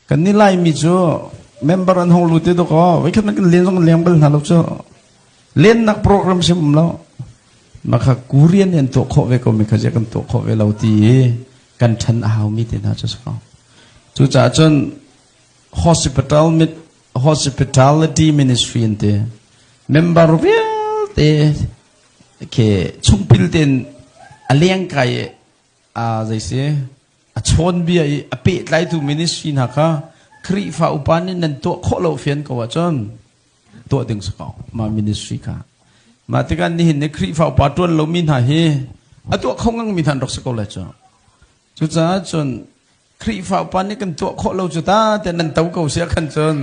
กันนี่ไล่มีจ้ะเมมเบอร์อันห้องรู้ตัวก็ไว้แค่นั้นกันเรียนต้องเรียนกันหาลูกจ้ะเรียนนักโปรแกรมเสร็จแล้วมาค่ะกูเรียนตัวโคเวก็ไม่เข้าใจกันตัวโคเวเราตีกันทันเอามีแต่น่าจะสักจุดจน hospitality ministry เตะ member เวลเตะเคชุ่มพิลเตนเลี้ยงไก่ใจเสียชนเบียเปิดไลท์ทู ministry นะคะครีฟ้าอุปนินันตัวโคเราเฟียนก็ว่าจนตัวดึงสกาวมา ministry ค่ะมาที่กันนี่เห็นในครีฟ้าอุปตัวนเรามีหน้าเฮตัวเขางังมีทันรักสกาวเลยจ้ะจุดจนครีฟ้าอุปนิกันตัวโคเราจุดแต่นันตัวเขาเสียกันจน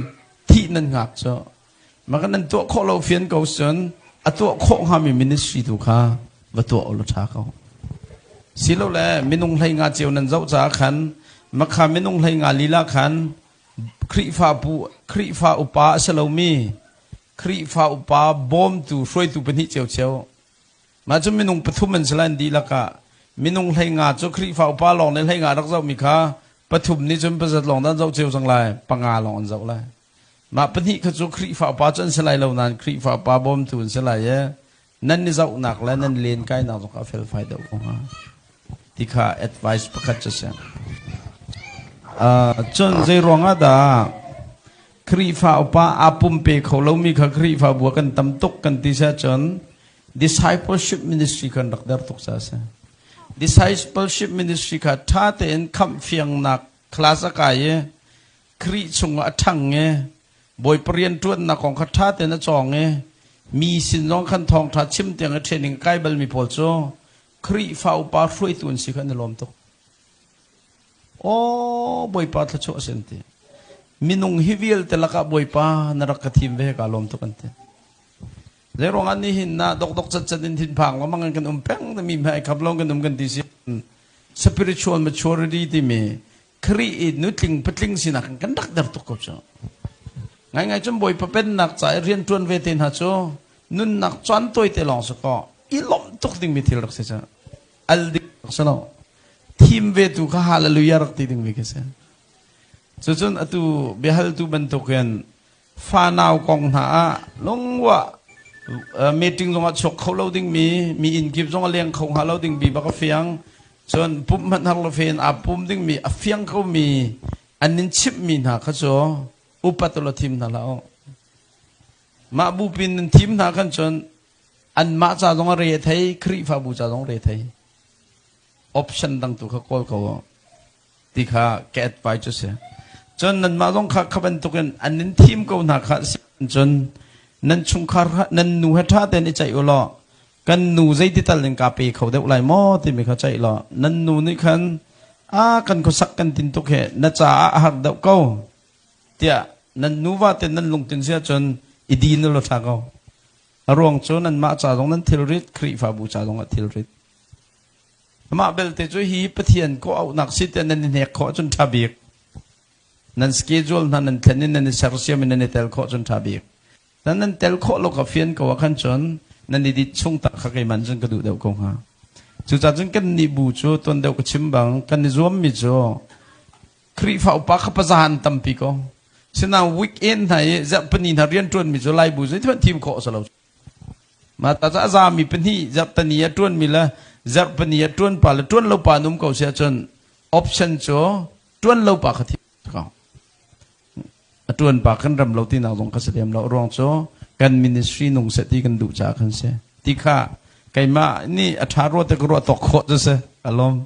ที่นันหักจ้ะมากันนันตัวโคเราเฟียนเขาจนตัวโคหามี ministry ถูกค่ะว่าตัวอุลตราเขาสิเราแหละมินุงไหงาเจียวนันเจ้าจ้าขันมาขามินุงไหงาลีลาขันครีฟ้าอุปาสลามีครีฟ้าอุปาบอมตูช่วยตูเป็นหิเจียวเชียวมาจนมินุงปฐุมมันสลันดีละกะมินุงไหงาจนครีฟ้าอุปาลองในไหงารักเจ้ามีค่ะปฐุมนี่จนประจัดลองด้านเจ้าเจียวจังไรปังอาลองอันเจ้าไรมาเป็นหิขจุครีฟ้าอุปาจนสลายเหล่านั้นครีฟ้าอุปาบอมตูสลายนั่นนี่เจ้าหนักและนั่นเลียนใกล้หนักจงกาเฟลไฟเดาของฮะที่ข้า advice ประคัตจะเสียจนใจรองอาดาครีฟ้าอุปาอาปุ่มเปเขาเรามีข้าครีฟ้าบัวกันตำตกกันที่เสียจน discipleship ministry กันรักดาร์ตุกซาเสีย discipleship ministry ข้าท่าเต้นคำเฟียงหนักคลาสกายครีชงอัฐังเงบอยเปลี่ยนตัวหนักของข้าท่าเต้นจองเงมีสินน้องขันทองทัดชิมเตียงเทรนนิ่งใกล้บัลมีพอลโซครีฟ้าอุปาช่วยตัวสิขันในลมตกโอ้บอยปาทัดโชเซนติมินุงฮิวิลเตลักบอยปานรักทีมเวกาลมตกันเตเรื่องอันนี้หินนะดอกจัดดินทินพังว่ามันกันแป้งแต่มีให้ขับลงกันกันที่สิ spiritual maturity ที่มีครีนุตลิงพัดลิงสินักกันดักดับตกกับเจ้าไงจนบอยปเป็นนักใจเรียนจวนเวทีฮัจโจนุนนักจวนตัวเตลองสก็อีลมตกดิ่งมิทิลรักเสียอัลดิกสโนทีมเวทุข้าฮาเลลูยารักติดิ่งวิกเสียจนอตุเบฮัลตุบันทุกันฟานาวกองหาลงว่ามีติงลงอัดชกเขาเราดิ่งมีอินกิบลงเลี้ยงเขาหาเราดิ่งบีบักเฟียงจนปุ่มมันหักเราเฟียนปุ่มดิ่งมีเฟียงเขามีอันนี้ชิปมีนะเขาโจอุปตุลทีมนั่นแหละมาบุปินทีมนั่นกันจนอันมาจากตรงเรือไทยครีฟ้าบูจากตรงเรือไทยออปชั่นดังตัวเขาโกลเขาที่ข้าแกะไปจุดเสียจนนั้นมาตรงข้าขับเป็นตัวกันอันนี้ทีมเขาหนักจนนั้นชุงคาร์นั้นหนูเหตุการณ์ในใจอุลอกันหนูใจที่ตัดเล่นกาเปเขาเด็กหลายมอที่ไม่เข้าใจหรอนั้นหนูนี่คันกันเขาสักกันตินตุกเหน่าจะหักเด็กเขาเดี๋ยนั่นนูว่าแต่นั่นลงถึงเสียจนอีดีนเราทักเอารวงจนนั่นมาจากตรงนั้นทิลริตครีฟ้าบูชาตรงนั้นทิลริตมาเบลเตจุฮีปะเทียนก็เอาหนักสิแต่นั่นเนี่ยขอจนทับอีกนั่นสเกจูลนั่นแทนนี่นั่นเซอร์เซียมันนั่นเตลขอจนทับอีกนั่นเตลขอโลกเฟียนก็ว่าขันจนนั่นดิชงตักขกมันจนกระดูเดียวกงฮะจุดจนกันนิบูจูตนเดียวก็ชิมบังกันนิจวมมิจูครีฟ้าอุปากประจานตั้มปีก็ฉะนั้นวิกเอนไหนจะเป็นนินเรียนจวนมีจุไลบูจะที่เป็นทีมโคสลาวมาแต่จะมีเป็นที่จะเป็นนิยจวนมีละจะเป็นนิยจวนป่าละจวนเราป่านุ่มเก่าเสียจนออปชั่นโจจวนเราป่าขทิเขาจวนป่าขันรำเราที่นาลงกษัตริย์เรารองโจกันมินิสทรีนุ่งเสตีกันดูจากกันเสียที่ข้าไก่มานี่อัฐารวตะกรัวตกโคจะเสียอารมณ์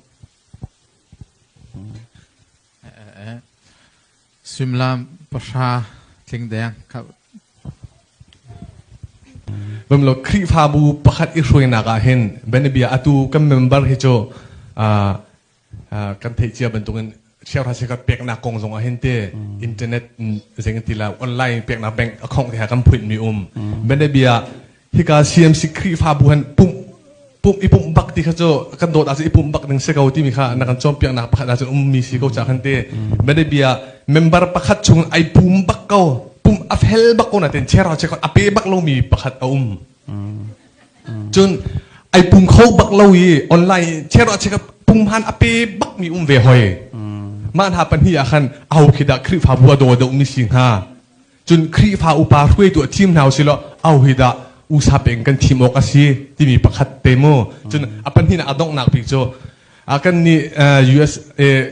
ซิมลามประชาทิ้งแดงครับบางโลกครีฟ้าบูประคัดอิสุยนักเห็นเบนเบียอตูกัมเมมเบอร์ฮิโจกันเทียบเป็นตรงนั้นเชี่ยวทาสิกับเปียกนักกงส่งเห็นเตอินเทอร์เน็ตเสียงตีลาออนไลน์เปียกนักแบงก์ของที่หากันพูดมีเบนเบียฮิกาซีเอ็มซีครีฟ้าบูหันปุ่มอีปุ่มบักที่เขาจะกันโดดอาจจะอีปุ่มบักหนึ่งเสกเอาที่มีค่านักจอมเปียกนักประคัดอาจจะมีสิเขาจากเห็นเตเบนเบียเมมเบอร์ประคัดชงไอปุ่มบักเขาปุ่มอัฟเฮลบักคนน่ะเต็นเชื่อเราเช็คอัพเอบักเรามีประคัดจนไอปุ่มเขาบักเราออนไลน์เชื่อเราเช็คปุ่มพันอัพเอบักมีเวหอย มันหาปัญหาคันเอาคิดครีฟ้าบัวโดดอุมิสิงหาจนครีฟ้าอุปาช่วยตัวทีมนาวสิละเอาคิดอุสาเป็นกันทีมอกสิที่มีประคัตเตโมจนปัญหาอดองนักพิจอากันนี่US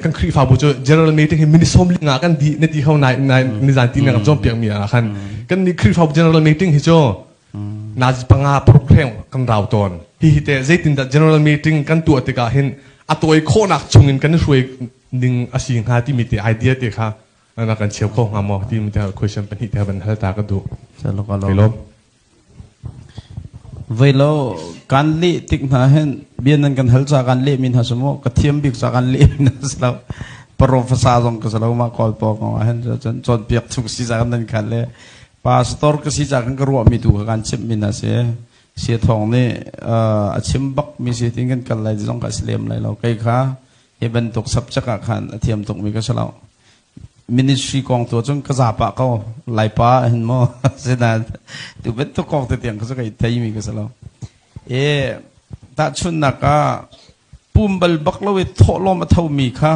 กันครีฟ้าบัว General Meeting มินิสมลิงอากันดีในที่เขาในนิจานที่นะครับจอมเปียงมีอากันกันนี่ครีฟ้า General Meeting ฮิโจน่าจะปังอาโปรแกรมกันเราตอนฮิเตใจตินแต่ General Meeting กันตัวติกาเห็นอัตัวไอ้โคนักชงเงินกันช่วยดึงอาชีพหาที่มีแต่ไอเดียติค่ะนักการเชี่ยวข้องหาหมอที่มีแต่ question เป็นที่แต่บันทัดตากันดูไปลบเวลาการเลี้ยติกนะเห็นเบียนนั้นกันหัลจากการเลี้ยมินหาสมกเทียมบิกจากการเลี้ยมินหาสลาวโปรเฟสซาร์ตรงก็สลาวมาคอลปอกว่าเห็นจนเปียกทุกสิ่งจากนั้นกันเลยพาสตอร์ก็สิ่งจากกันกรัวมีตัวการชิมมินหาเสียทองนี่ชิมบักมีสิ่งที่กันเลยต้องกัสเลียมเลยเราใครค่ะเห็นเป็นตกสับจักรขันเทียมตกมีก็สลาวมินิสทรีกองตัวจงกระซาปะเขาไหลป้าเห็นมั้ยเสนาตัวเป็นตัวกองตัวเตียงเขาจะไก่ไทยมีก็สลาวถ้าชุนนักปุ่มเบลบักเราเวทโลมาเท่ามีค่ะ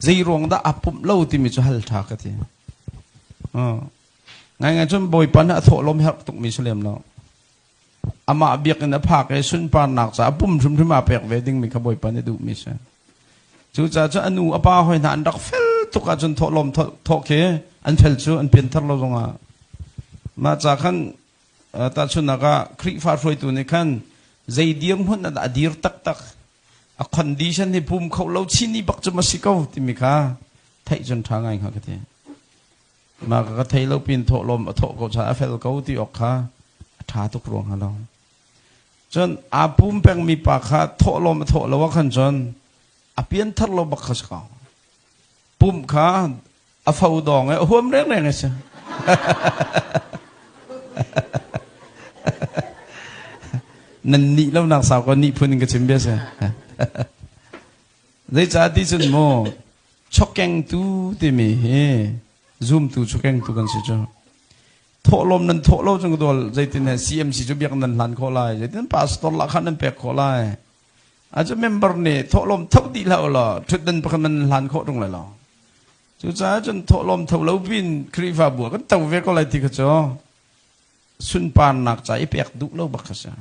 ใจรวงได้อับปุ่มเราที่มีจะหัลทากทีไงจนบ่อยปันนะโถลมหักตุกมีเฉลียมเราอามาเบียกในภาคไอ้ชุนปานหนักจะปุ่มชุมที่มาเปียกเวดิ้งมีขบอยปันได้ดูมีใช่จู่จะอนุอาป้าหอยนานดักเฟลทุกการจนทอลมทอเคอันเฟลชูอันเปลี่ยนทัศน์เราตรงมาจากขั้นตาชุนนักคริฟ้าฟอยตัวนี้ขั้นใจเดียงหุ่นนั่นอดีตตักคอนดิชันที่ภูมิเขาเราชินีบักจะมาสิเขาที่มีค่ะไทยจนทางไงค่ะก็ที่มาก็ไทยเราเปลี่ยนทอลมทอเขาชาเฟลเขาที่ออกค่ะท้าทุกรวงเราจนอาภูมิแปลงมีปากค่ะทอลมทอเราว่าขั้นจนอาเปลี่ยนทัศน์เราบักเขาเขาปุ่มขาอาฟ้าดองไงหัวมันเร่งไงสินั่นนี่แล้วนักสาวก็นี่พูดนึงก็ชิมเบี้ยสิได้จ่าที่สุดโม่ช็อกแกงตู้ที่มีซูมตู้ช็อกแกงตู้กันสิจ้าโถลมนั้นโถลมจังก็ตัวใจตินเนี่ย CMC จะเบียกนั้นหลานขอไล่ใจตินพาสตอร์ละขันนั้นเปียกขอไล่อาจจะเมมเบอร์เนี่ยโถลมเท่าดีแล้วล่ะทุดนั้นเพราะมันหลานขอตรงไหนล่ะจู่จ้าจนโถลมเท่าเราบินครีฟ้าบัวก็เท่าเวก็เลยที่ก็จ้าสุนปานหนักใจเปียกดุเราบักษา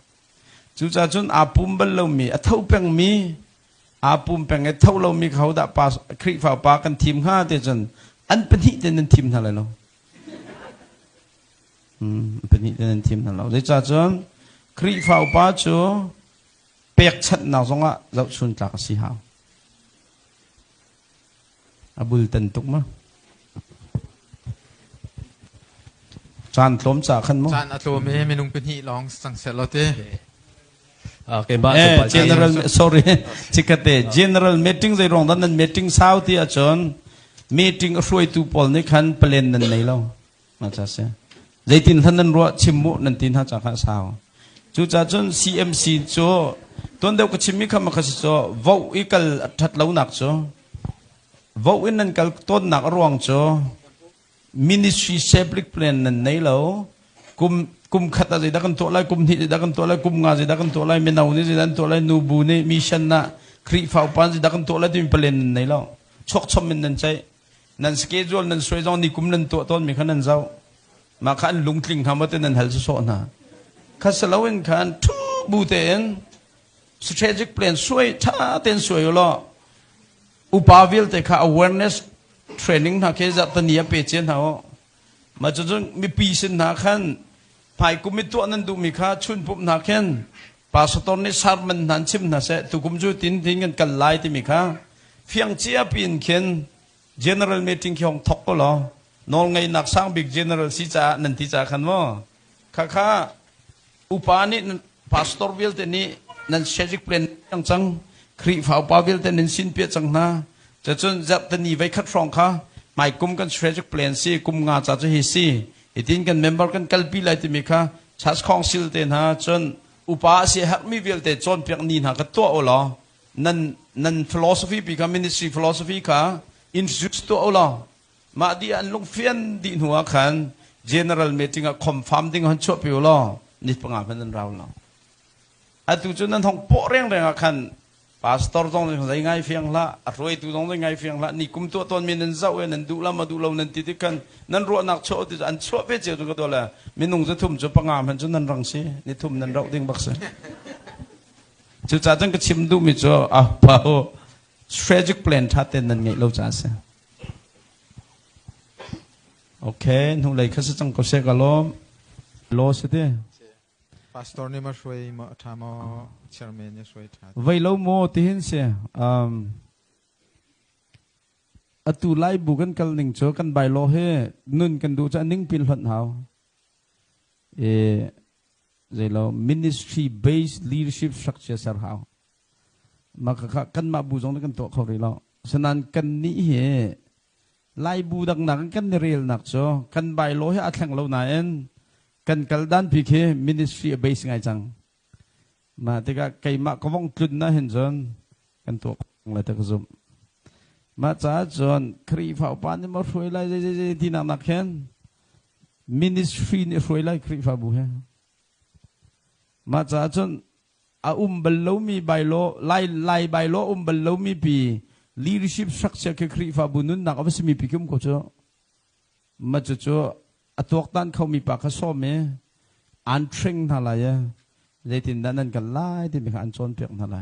จู่จ้าจนอาปุ่มเบลเรามีเท่าเปียงมีอาปุ่มเปียงเท่าเรามีเขาด่าปาครีฟ้าปากันทีมห้าเดือนอันเป็นที่เดินทีมนั่นเลยเนาะเป็นที่เดินทีมนั่นเราจู่จ้าจนครีฟ้าปาจูเปียกชัดหนาวสงะเราสุนจากสีหาวอาบุลตันตุกมั้งจานล้มจากขันมั้งจานอัตโตไม่นุ่งเป็นหิลองสังเสริญเราเต้general sorry ชิคเต้ general meeting ใจรองนั้น meeting เช้าที่อาจารย์ meeting ช่วยตูปอลนี่ขันเปลี่ยนนั่นไหนเรามาจากเสียใจตินท่านนั้นรัวชิมมุนั่นตินท่าจากข้าเช้าจู่จ้าจน CMC จ้าตัวเดียวกับชิมิคำมาคัสจ้าวาวอีกลทัดเหล่านักจ้าวาวอินนั่นกัลต้นนักรวงจ้า ministry public plan นั่นไหนเรากุมขัดอะไรดักันตัวไรกุมที่ดักันตัวไรกุมงาดักันตัวไรเมนาวนี่ดักันตัวไรนูบูนี่มิชันนะครีฟ้าปันดักันตัวไรที่มีเพลนนั่นไหนเราชกชมมันนั่นใจนั่นสเกจวลนั่นสวยจังนี่กุมนั่นตัวต้นมีขนาดเจ้ามาขันลุงทิ้งคำว่าเป็นนั่นฮัลสุโซนะข้าสลาวินขันทุกบูเตน strategic plan สวยท่าเต้นสวยอยู่แล้วอุปาวิลแต่ข้า awareness training นะแค่จะตันยาเปเจนเขามาจนมีปีสินหาขันภายกุมิตัวนั้นดูมีข้าชุนปุ๊บนักเข็นปาสตอนนี้สารมันนันชิมนะเสตุกุมจูตินทิ้งกันกันไล่ที่มีข้าเพียงเจียปีนเข็น general meeting ของทอกก็หรอนองไงนักสร้าง big general สิจ่านันทิจ่าขันว่าข้าอุปานี่ปาสตอร์วิลเตนี่นั่น strategic plan จังครีฟ้าปาวิลเตนินสินเปียจังนะจะจนจับตันนี้ไว้คัดฟองข้าไม่กุมกัน strategic plan สิกุมงาจะจะฮิสิอีทินกัน member กันกัลปีไลที่มีข้าชัดคองซิลเตนฮะจนอุปาเสียหักมีวิลเตจนเปียกนินหากัตัวเอาล่ะนั่น philosophy ปีข้า ministry philosophy ข้า introduce ตัวเอาล่ะมาดีอันลงเฟียนดีหัวขัน general meeting อะ confirm ดิ้งหันชั่วปิวล่ะนี่ปังอาเป็นเราล่ะอันตุจุนั้นทองโปะเร่งอะขัน pastor tong dai ngai fiang la roi tu tong dai ngai fiang la ni kum to ton min nan zau nan du la ma du lo nan ti ti kan nan ro nak cho ti an cho pe che ko to la min nung za thum cho pangam han chu nan rang si ni thum nan rau ding bak se chu cha jang ka chim du mi cho a pa ho strategic plan tha ten nan ngai lo cha se okay nu lai kha sa chang ko se ka lo se de pastor ni ma shoi ma thama chairman ni shoi tha vai lo mo ti hin se atu lai bu kan kal ning cho kan bai lo he nun kan du cha ning pin hlat hau zai lo ministry based leadership structure sar hau ma ka kan ma bu jong kan to kho ri lo sanan kan ni he lai bu dak nak kan rel nak cho kan bai lo he athang lo na en kan kaldan pikhe ministry base ngai chang ma tika kai ma kawong tlun na hen jon kan to la ta zum ma cha jon khri fa pa ni ma roi lai je ti na nak hen ministry ni roi lai khri fa bu he ma cha jon a balo mi bai lo lai bai lo balo mi pi leadership structure ke khri fa bu nun nak avas mi pikum ko cho ma cho atok tanเขามีปากเขาซ้อมเมอันเทรนท่าไรเลยตินดันนั้นกันไล่ที่มีการอันจนเปียกท่าไร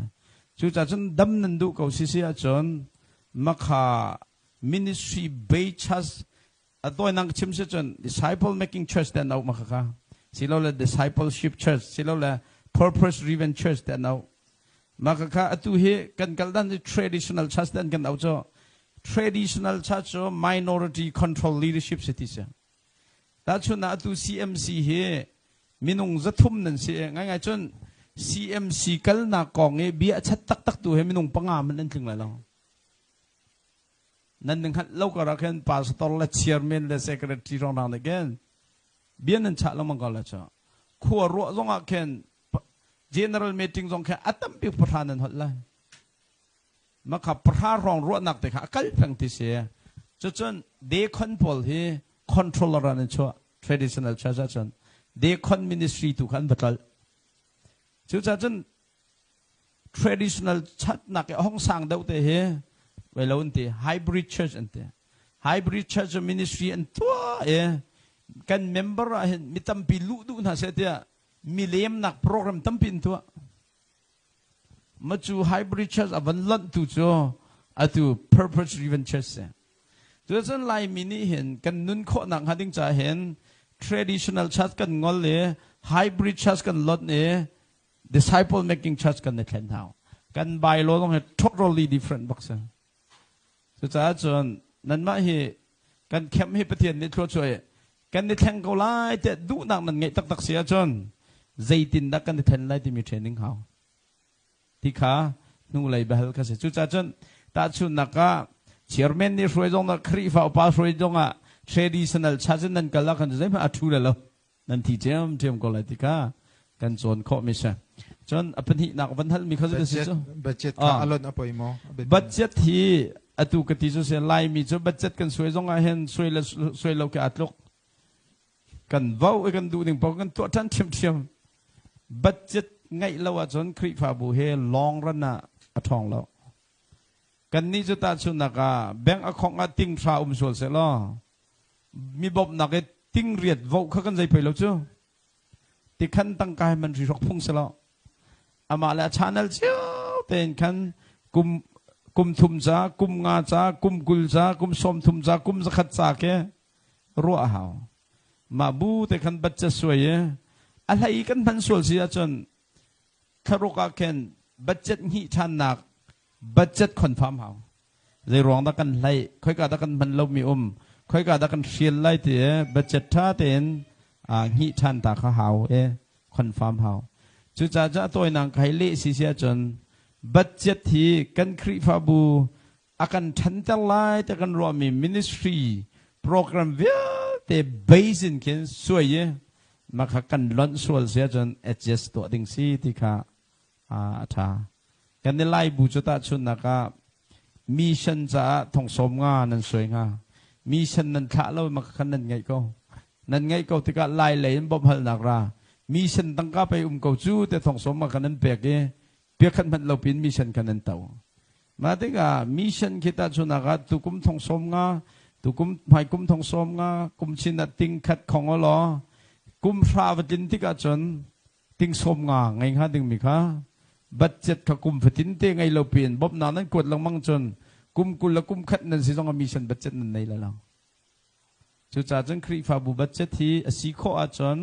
จู่จ่าจนดำนันดูเขาเสียจนมักขา ministry based church ตัวนักชิมเสียจน disciple making church แต่เอามักขาสิเราเลย discipleship church สิเราเลย purpose driven church แต่เอามักขาตัวเฮกันกันดัน traditional church แต่กันเอาจ้ traditional church minority control leadership สิที่เสียแต่ชนตัว CMC เฮมินงจะทุ่มนั่นเสียง่ายๆจน CMC กัลนักกองเอเบียชัดตักตัวเฮมินงปังอามันนั่นถึงไรแล้วนั่นหนึ่งฮัทเล่าก็รักเห็นพาสตอร์และเชียร์แมนและเซคเรตรีรองนางเด็กเองเบียนั่นชัดแล้วมันก็เลยจ้ะขัวรัวจงอาเห็น general meeting จงแค่อัตมปิประธานนั่นฮัทเลยมาขับประธานรองรัวนักแต่ข้ากัลเพ่งที่เสียจนเด็กคนพอลเฮcontroller นั่นชัว traditional church จนเด็กคน ministry ถูกขันบัตรจู่ๆจน traditional church นักห้องสร้างเดาเตะเฮเวลาอันที่ hybrid church อันที่ hybrid church ministry อันตัวกัน member เห็นมีตั้มปีลุดูน่าเสียเดียมีเลี้ยมนักโปรแกรมตั้มปีนตัวมาจู่ hybrid church อันลันตัวจู่อันตัว purpose driven churchตัวฉันไล่มินิเห็นกันนุนโคนักหัดดิ้งจะเห็น traditional church กันงอลเลย hybrid church กันลดเนี่ย disciple making church กันในแทนเท้ากันใบโลต้องเห็น totally different บักษณสุดท้ายจนนั้นมาเหกันเข้มให้ประเทศนี้ช่วยกันในแทงเขาไล่แต่ดูนักมันไงตักเสียจนใจตินดักกันในแทนไล่ที่มีเทรนนิ่งเขาที่ขานุ่งไหลแบบนั้นก็เสียสุดท้ายจนตาชุนนักก็chairman ni roi jong na khri fa pa roi jong a traditional chajen nan kala kan zai ma athu la lo nan thi jem ko la tika kan chon kho mi sa chon apan hi nak van hal mi khazu se so budget ka alon apoi mo budget hi atu ka ti so se lai mi so budget kan soi jong a hen soi lo ke atlok kan vau kan du ning pok kan to tan thiam budget ngai lo a chon khri fa bu he long run na athong loกันนี้จะตัดสุนักแบงก์อคองติ้งชาส่วนเสร็จแล้วมีบบนักติ้งเรียดวเขากันใจไปแล้วจ้ะที่ขันตั้งกายมันรีรกพุ่งเสร็จแล้วอามาแล้วชาแนลเจ้าเป็นขันกุมทุมจ้ากุมงาจ้ากุมกุลจ้ากุมสมทุมจ้ากุมสกัดจ้าแกรัวหาวมาบูแต่ขันบัจเจสวยอะไรกันพันส่วนเสียจนคารุกาเคนบัจเจหิชันนักbudget confirm เขาเลยรองตะกันไล่ค่อยกาตะกันมันลมมีค่อยกาตะกันเชียนไล่เตะ budget ท่าเต็นหิชันตาเขาหาวconfirm เขาจุดจ้าตัวนางไคเล่สิเสียจน budget ที่กันคริฟาบูอากันทันตะไล่ตะกันรวมมี ministry program เวียแต่ base เขียนสวยมาขักันล้นส่วนเสียจน adjust ตัวดิ่งซีที่ขาท่ากันในไล่บูจุตาชุนนะครับมีชันจะท่องสมงานั่นสวยงามีชันนั่นขาเรามาขันนั่นไงก็นั่นไงก็ที่ก็ไล่เลยบ่มหัลนักรามีชันตั้งก็ไปเกาจูแต่ท่องสมมาขันนั่นเปียก Piakan man laupin mission kanan tao. Mati ka mission kita chunaga tukum thong som nga tukum mai kum thong som nga kum china ting khat khongolo kum phrawatin tika chon ting som nga ngai ha ding mi kha budget ka kum phatin te ngai laupin bob na nan kot lang mang chon kum kul la kum khat nan si jong mission budget nan nei la lang. Chu cha jeng kri fa bu budget hi asi kho a chon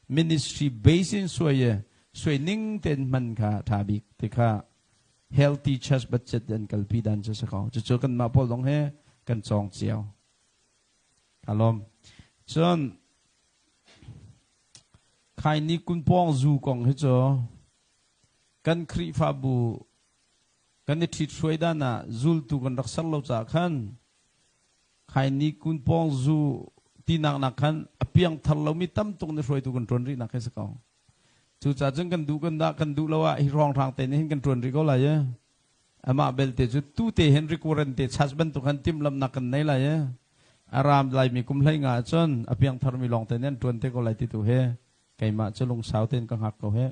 ministry basin soye soi ning ten man kha thabik tika healthy church budget dan kalpi dan cha sakau chu kan ma pol dong he kan chong chiao alom chon khai ni kun pong zu kong he cho kan khri fa bu kan ni thi throi da na zul tu kan raksal lo cha khan khai ni kun pong zu tinak na khan apiang thal lo mi tam tung ni throi tu kan tron ri na khe sakau chu cha jeng kan du lawa hi rong thang te ni kan tron ri ko la ya ama bel te chu tu te henry koran te husband tu kan tim lam na kan nei la ya aram lai mi kum lai nga chon apiang thar mi long te nen tron te ko lai ti tu he kai ma chalung sau ten ka hak ko he